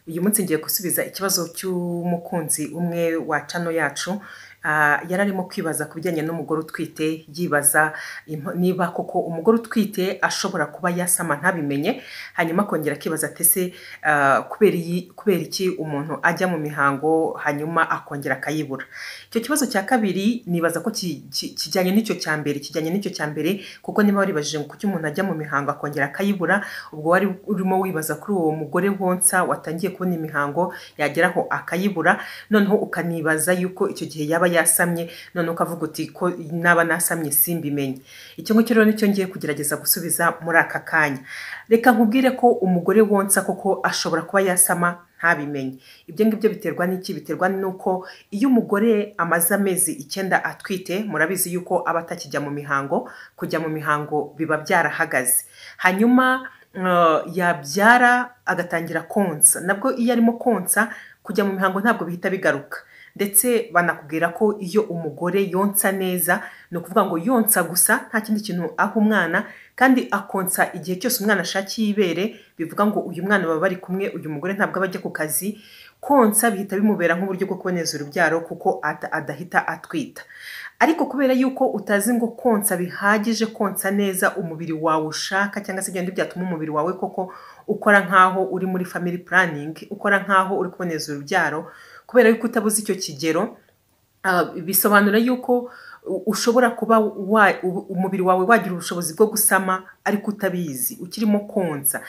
uyu munsi ngiye gusubiza ikibazo cy'umukunzi umwe wa channel yacu. Yararimo kwibaza ku bijyanye n'umugore utwite, yibaza niba koko umugore utwite ashobora kuba yasama ntabimenye, hanyuma akongera akibaza ati ese kubera iki umuntu ajya mu mihango hanyuma akongera akayibura. Icyo kibazo cya kabiri nibaza ko kijyanye n'icyo cya mbere, kuko niba waribajije ngo kuki umuntu ajya mu mihango akongera akayibura, ubwo wari urimo wibaza kuri uwo mugore wonsa watangiye kubona imihango yageraho akayibura, noneho ukanibaza yuko icyo gihe yaba yasamye, noneho ukavuga uti ko naba nasamye simbimenye. Icyo ngicyo rero nicyo ngiye kugerageza gusubiza muri aka kanya. Reka nkubwire ko umugore wonsa koko ashobora kuba yasama ntabimenye. Ibyo ngibyo biterwa n'iki? Biterwa nuko iyo umugore amaze amezi 9 atwite, murabizi yuko aba atakijya mu mihango. Kujya mu mihango biba byarahagaze, hanyuma yabyara agatangira konsa. Nabwo iyo arimo konsa, kujya mu mihango ntabwo bihita bigaruka. Ndetse banakubwira ko iyo umugore yonsa neza, ni ukuvuga ngo yonsa gusa nta kindi kintu aha umwana, kandi akonsa igihe cyose umwana ashakiye ibere, bivuga ngo uyu mwana baba bari kumwe, uyu mugore ntabwo aba ajya ku kazi. Konsa bihita bimubera nk'uburyo bwo kuboneza urubyaro, kuko adahita atwita. Ariko kubera yuko utazi ngo konsa bihagije, konsa neza umubiri wawe ushaka, cyangwa se ibyo byatuma umubiri wawe koko ukora nkaho uri muri family planning, ukora nkaho uri kuboneza urubyaro, kubera yuko utabuze icyo kigero, bisobanura yuko ushobora kuba umubiri wawe wagira ubushobozi bwo gusama ariko utabizi ukirimo konsa.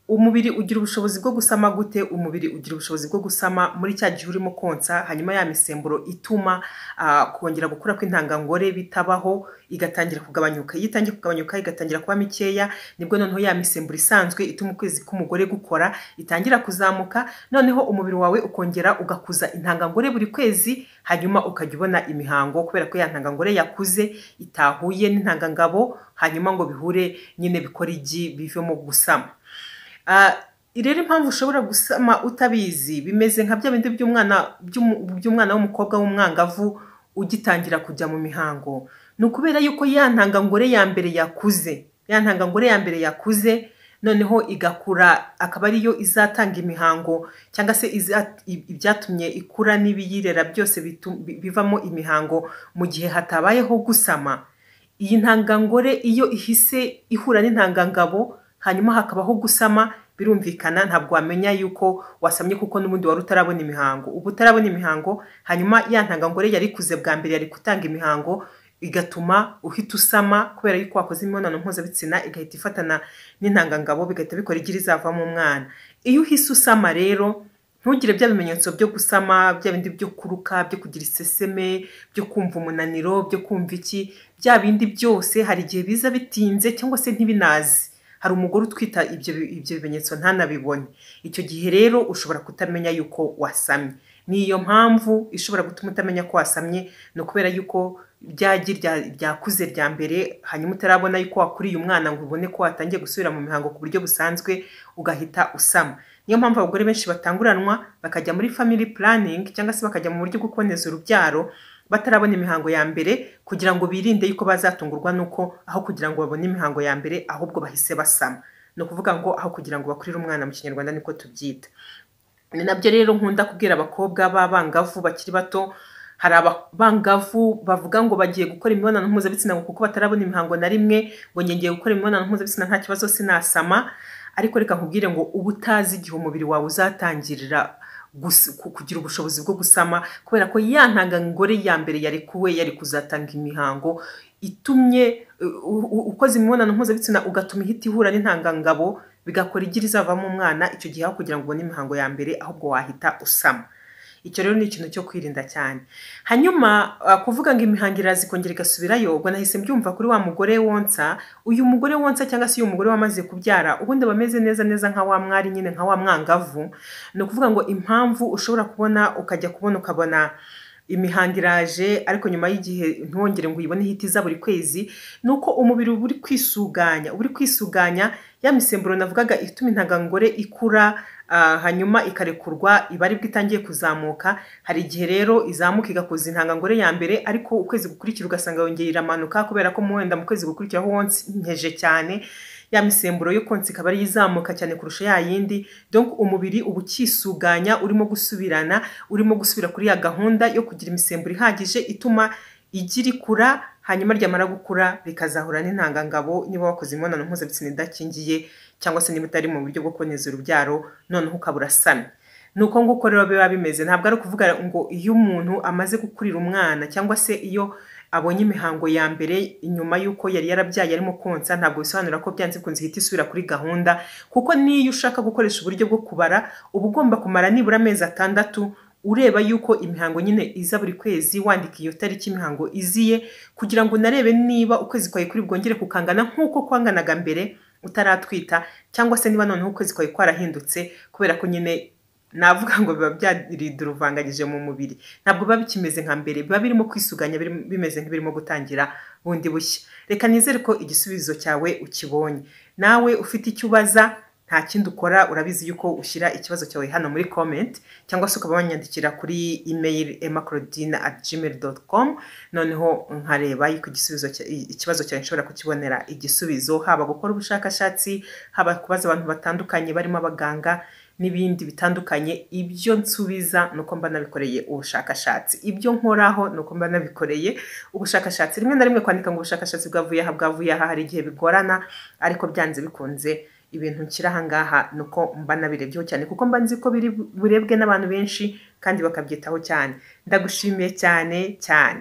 Umubiri ugira ubushobozi bwo gusama gute? Umubiri ugira ubushobozi bwo gusama muri cya gihe urimo konsa, hanyuma ya misemburo ituma kongera gukura kw'intangangore bitabaho, igatangira kugabanyuka. Iyo itangiye kugabanyuka igatangira kuba mikeya, nibwo noneho ya misemburo isanzwe ituma ukwezi k'umugore gukora itangira kuzamuka, noneho umubiri wawe ukongera ugakuza intangangore buri kwezi, hanyuma ukajya ubona imihango, kubera ko ya ntangangore yakuze itahuye n'intangangabo, hanyuma ngo bihure nyine bikora igi bivemo gusama. Rero impamvu ushobora gusama utabizi bimeze nka bya bindi by'umwana w'umukobwa w'umwangavu ugitangira kujya mu mihango. Ni ukubera yuko ya ntangangore ya mbere yakuze, noneho igakura, akaba ariyo izatanga imihango, cyangwa se ibyatumye ikura n'ibiyirera byose bivamo imihango mu gihe hatabayeho gusama. Iyi ntangangore iyo ihise ihura n'intangangabo hanyuma hakabaho gusama, birumvikana ntabwo wamenya yuko wasamye, kuko n'ubundi wari utarabona imihango. Ubu utarabona imihango, hanyuma ya ntangangore yari kuze bwa mbere, yari gutanga imihango, igatuma uhita usama, kubera yuko wakoze imibonano mpuzabitsina igahita ifatana n'intangangabo, bigahita bikora igi rizavamo umwana. Iyo uhise usama rero, ntugire bya bimenyetso byo gusama, bya bindi byo kuruka, byo kugira iseseme, byo kumva umunaniro, byo kumva iki, bya bindi byose hari igihe biza bitinze cyangwa se ntibinazi. Hari umugore utwita ibyo bimenyetso ntanabibone. Icyo gihe rero ushobora kutamenya yuko wasamye. Niyo mpamvu ishobora gutuma utamenya ko wasamye, no kubera yuko byagi ryakuze rya mbere, hanyuma utarabona yuko wakuriye umwana ngo ubone ko watangiye gusubira mu mihango ku buryo busanzwe, ugahita usama. Niyo mpamvu abagore benshi batanguranwa bakajya muri family planning, cyangwa se bakajya mu buryo bwo kuboneza urubyaro batarabona imihango ya mbere, kugira ngo birinde yuko bazatungurwa nuko aho kugira ngo babone imihango ya mbere ahubwo bahise basama. No kuvuga ngo aho kugira ngo bakurire umwana, mu Kinyarwanda niko tubyita. Ni nabyo rero nkunda kubwira abakobwa b'abangavu bakiri bato. Hari abangavu bavuga ngo bagiye gukora imibonano mpuzabitsina kuko batarabona imihango na rimwe, ngo ngiye gukora imibonano mpuzabitsina nta kibazo sinasama. Ariko reka nkubwire ngo ubu utazi igihe umubiri wawe uzatangirira kugira ubushobozi bwo gusama, kubera ko ya ntangangore ya mbere yari kuzatanga imihango, itumye ukoze imibonano mpuzabitsina ugatuma ihita ihura n'intangangabo, bigakora igi rizavamo umwana. Icyo gihe aho kugira ngo ubone imihango ya mbere, ahubwo wahita usama. Icyo rero ni ikintu cyo kwirinda cyane. Hanyuma kuvuga ngo imihango iraza ikongera igasubirayo, ubwo nahise mbyumva kuri wa mugore wonsa. Uyu mugore wonsa cyangwa se uyu mugore wamaze kubyara, ubundi bameze neza nka wa mwari nyine, nka wa mwangavu. Ni ukuvuga ngo impamvu ushobora ukabona imihango iraje, ariko nyuma y'igihe ntiwongere ngo uyibone ihita iza buri kwezi, nuko umubiri uri kwisuganya, ya misemburo navugaga ituma intangangore ikura, hanyuma ikarekurwa, iba aribwo itangiye kuzamuka. Hari igihe rero izamuka igakoza intangangore ya mbere, ariko ukwezi gukurikira ugasanga yongeye iramanuka, kubera ko wenda mu kwezi gukurikiraho wonkeje cyane, ya misemburo yo konsa ikaba ari izamuka cyane kurusha ya yindi. Donc umubiri uba ukisuganya, urimo gusubira kuri ya gahunda yo kugira imisemburo ihagije ituma igira ikura, hanyuma ryamara gukura rikazahura n'intangangabo niba wakoze imibonano mpuzabitsina idakingiye cyangwa se niba utari mu buryo bwo kuboneza urubyaro noneho ukaba urasamye. Nuko nguko rero biba bimeze. Ntabwo ari ukuvuga ngo iyo umuntu amaze gukurira umwana cyangwa se iyo abonye imihango ya mbere inyuma y'uko yari yarabyaye arimo konsa, ntabwo bisobanura ko byanze bikunze ihita isubira kuri gahunda, kuko niyo ushaka gukoresha uburyo bwo kubara uba ugomba kumara nibura amezi 6 ureba yuko imihango nyine iza buri kwezi, wandika iyo tariki imihango iziye kugira ngo narebe niba ukwezi kwawe kuri bwongere kukangana nk'uko kwanganaga mbere utaratwita, cyangwa se niba noneho ukwezi kwawe kwarahindutse, kubera ko nyine navuga ngo biba byariduruvanganyije mu mubiri. Ntabwo biba bikimeze nka mbere, biba birimo kwisuganya, bimeze nk'ibirimo gutangira bundi bushya. Reka nizere ko igisubizo cyawe ukibonye. Nawe ufite icyo ubaza, nta kindi ukora, urabizi yuko ushyira ikibazo cyawe hano muri comment, cyangwa se ukaba wanyandikira kuri email emaclaudine@gmail.com, noneho nkareba yuko ikibazo cyawe nshobora kukibonera igisubizo, haba gukora ubushakashatsi, haba kubaza abantu batandukanye barimo abaganga n'ibindi bitandukanye. Ibyo nsubiza nuko mba nabikoreye ubushakashatsi, ibyo nkoraho nuko mba nabikoreye ubushakashatsi. Rimwe na rimwe kwandika ngo ubushakashatsi bwavuye aha hari igihe bigorana, ariko byanze bikunze ibintu nshyira aha ngaha nuko mba nabirebyeho cyane, kuko mba nzi ko birebwe n'abantu benshi kandi bakabyitaho cyane. Ndagushimiye cyane cyane.